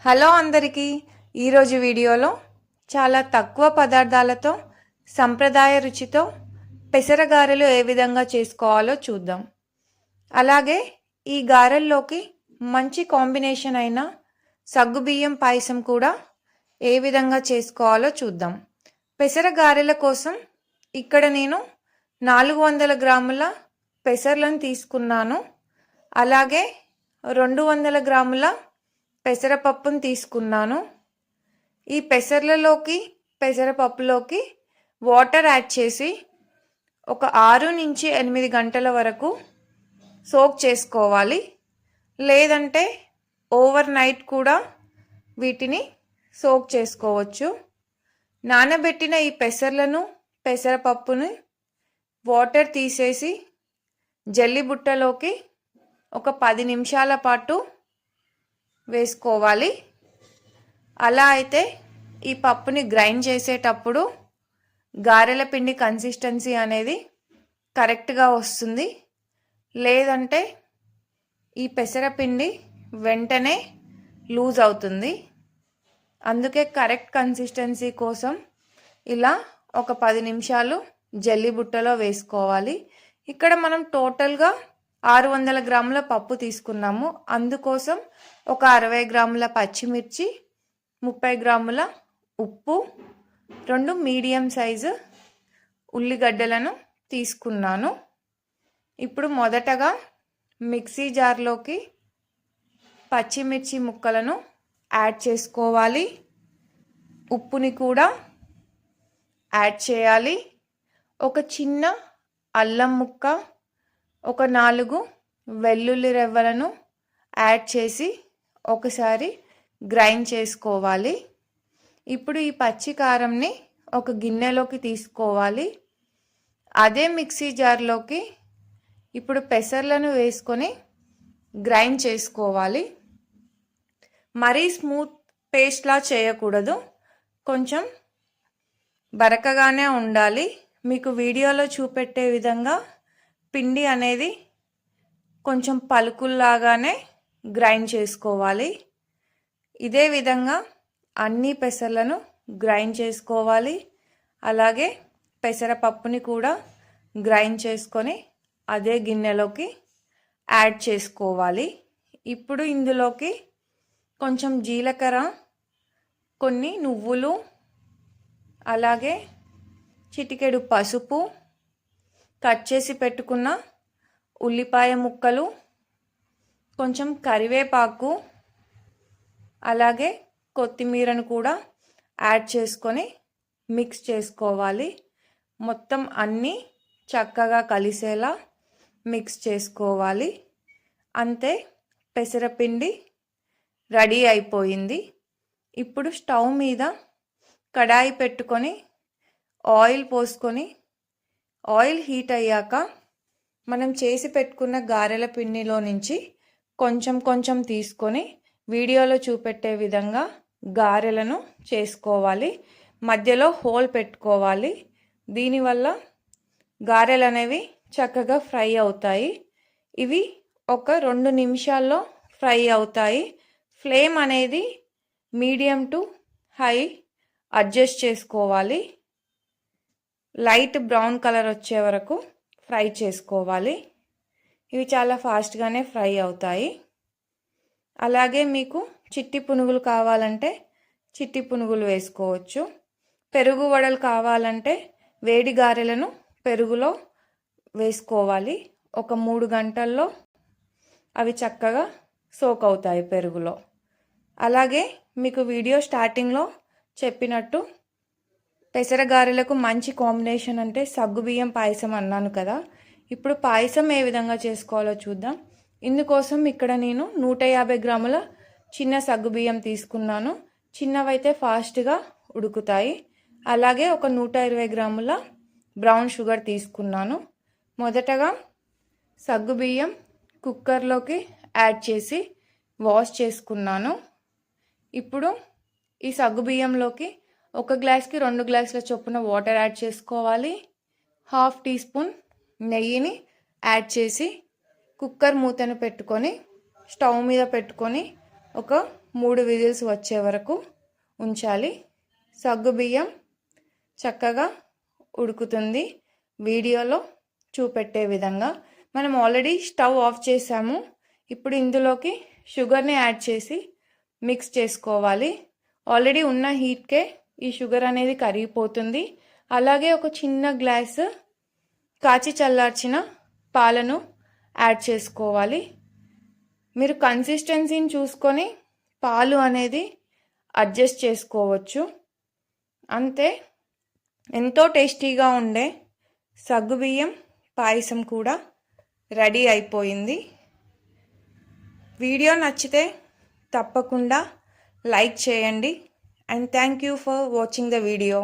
Hello అందరికీ, ఈరోజు వీడియోలో చాలా తక్కువ పదార్థాలతో సంప్రదాయ రుచితో పెసర గారెలు ఏ విధంగా చేసుకోవాలో చూద్దాం. అలాగే ఈ గారెల్లోకి మంచి కాంబినేషన్ అయిన సగ్గుబియ్యం పాయసం కూడా ఏ విధంగా చేసుకోవాలో చూద్దాం. పెసర గారెల కోసం ఇక్కడ నేను 400 గ్రాముల పెసర్లను తీసుకున్నాను. అలాగే 200 గ్రాముల పెసరపప్పును తీసుకున్నాను. ఈ పెసర్లలోకి పెసరపప్పులోకి వాటర్ యాడ్ చేసి ఒక 6 నుంచి 8 గంటల వరకు సోక్ చేసుకోవాలి. లేదంటే ఓవర్ నైట్ కూడా వీటిని సోక్ చేసుకోవచ్చు. నానబెట్టిన ఈ పెసర్లను పెసరపప్పుని వాటర్ తీసేసి జల్లి బుట్టలోకి ఒక 10 నిమిషాల పాటు వేసుకోవాలి. అలా అయితే ఈ పప్పుని గ్రైండ్ చేసేటప్పుడు గారెల పిండి కన్సిస్టెన్సీ అనేది కరెక్ట్గా వస్తుంది. లేదంటే ఈ పెసరపిండి వెంటనే లూజ్ అవుతుంది. అందుకే కరెక్ట్ కన్సిస్టెన్సీ కోసం ఇలా ఒక 10 నిమిషాలు జల్లి బుట్టలో వేసుకోవాలి. ఇక్కడ మనం టోటల్గా 600 గ్రాముల పప్పు తీసుకున్నాము. అందుకోసం ఒక 60 గ్రాముల పచ్చిమిర్చి, 30 గ్రాముల ఉప్పు, 2 మీడియం సైజు ఉల్లిగడ్డలను తీసుకున్నాను. ఇప్పుడు మొదటగా మిక్సీ జార్లోకి పచ్చిమిర్చి ముక్కలను యాడ్ చేసుకోవాలి. ఉప్పుని కూడా యాడ్ చేయాలి. ఒక చిన్న అల్లం ముక్క, ఒక 4 వెల్లుల్లి రెవ్వలను యాడ్ చేసి ఒకసారి గ్రైండ్ చేసుకోవాలి. ఇప్పుడు ఈ పచ్చి కారంని ఒక గిన్నెలోకి తీసుకోవాలి. అదే మిక్సీ జార్లోకి ఇప్పుడు పెసర్లను వేసుకొని గ్రైండ్ చేసుకోవాలి. మరీ స్మూత్ పేస్ట్లా చేయకూడదు, కొంచెం బరకగానే ఉండాలి. మీకు వీడియోలో చూపెట్టే విధంగా పిండి అనేది కొంచెం పలుకుల్లాగానే గ్రైండ్ చేసుకోవాలి. ఇదే విధంగా అన్ని పెసర్లను గ్రైండ్ చేసుకోవాలి. అలాగే పెసరపప్పుని కూడా గ్రైండ్ చేసుకొని అదే గిన్నెలోకి యాడ్ చేసుకోవాలి. ఇప్పుడు ఇందులోకి కొంచెం జీలకర్ర, కొన్ని నువ్వులు, అలాగే చిటికెడు పసుపు, కట్ చేసి పెట్టుకున్న ఉల్లిపాయ ముక్కలు, కొంచెం కరివేపాకు, అలాగే కొత్తిమీరను కూడా యాడ్ చేసుకొని మిక్స్ చేసుకోవాలి. మొత్తం అన్నీ చక్కగా కలిసేలా మిక్స్ చేసుకోవాలి. అంతే, పెసరపిండి రెడీ అయిపోయింది. ఇప్పుడు స్టవ్ మీద కడాయి పెట్టుకొని ఆయిల్ పోసుకొని ఆయిల్ హీట్ అయ్యాక మనం చేసి పెట్టుకున్న గారెల పిండిలో నుంచి కొంచెం కొంచెం తీసుకొని వీడియోలో చూపెట్టే విధంగా గారెలను చేసుకోవాలి. మధ్యలో హోల్ పెట్టుకోవాలి. దీనివల్ల గారెలు అనేవి చక్కగా ఫ్రై అవుతాయి. ఇవి ఒక 2 నిమిషాల్లో ఫ్రై అవుతాయి. ఫ్లేమ్ అనేది మీడియం టు హై అడ్జస్ట్ చేసుకోవాలి. లైట్ బ్రౌన్ కలర్ వచ్చే వరకు ఫ్రై చేసుకోవాలి. ఇవి చాలా ఫాస్ట్గానే ఫ్రై అవుతాయి. అలాగే మీకు చిట్టి పునుగులు కావాలంటే చిట్టి పునుగులు వేసుకోవచ్చు. పెరుగు వడలు కావాలంటే వేడి గారెలను పెరుగులో వేసుకోవాలి. ఒక 3 గంటల్లో అవి చక్కగా సోక్ అవుతాయి పెరుగులో. అలాగే మీకు వీడియో స్టార్టింగ్లో చెప్పినట్టు పెసర గారెలకు మంచి కాంబినేషన్ అంటే సగ్గుబియ్యం పాయసం అన్నాను కదా. ఇప్పుడు పాయసం ఏ విధంగా చేసుకోవాలో చూద్దాం. ఇందుకోసం ఇక్కడ నేను 150 గ్రాముల చిన్న సగ్గుబియ్యం తీసుకున్నాను. చిన్నవైతే ఫాస్ట్గా ఉడుకుతాయి. అలాగే ఒక 120 గ్రాముల బ్రౌన్ షుగర్ తీసుకున్నాను. మొదటగా సగ్గుబియ్యం కుక్కర్లోకి యాడ్ చేసి వాష్ చేసుకున్నాను. ఇప్పుడు ఈ సగ్గుబియ్యంలోకి 1 గ్లాస్కి 2 గ్లాసుల చొప్పున వాటర్ యాడ్ చేసుకోవాలి. 1/2 టీ స్పూన్ నెయ్యిని యాడ్ చేసి కుక్కర్ మూతను పెట్టుకొని స్టవ్ మీద పెట్టుకొని ఒక 3 విజిల్స్ వచ్చే వరకు ఉంచాలి. సగ్గుబియ్యం చక్కగా ఉడుకుతుంది వీడియోలో చూపెట్టే విధంగా. మనం ఆల్రెడీ స్టవ్ ఆఫ్ చేసాము. ఇప్పుడు ఇందులోకి షుగర్ని యాడ్ చేసి మిక్స్ చేసుకోవాలి. ఆల్రెడీ ఉన్న హీట్కే ఈ షుగర్ అనేది కరిగిపోతుంది. అలాగే ఒక చిన్న గ్లాసు కాచి చల్లార్చిన పాలను యాడ్ చేసుకోవాలి. మీరు కన్సిస్టెన్సీని చూసుకొని పాలు అనేది అడ్జస్ట్ చేసుకోవచ్చు. అంతే, ఎంతో టేస్టీగా ఉండే సగ్గుబియ్యం పాయసం కూడా రెడీ అయిపోయింది. వీడియో నచ్చితే తప్పకుండా లైక్ చేయండి. And thank you for watching the video.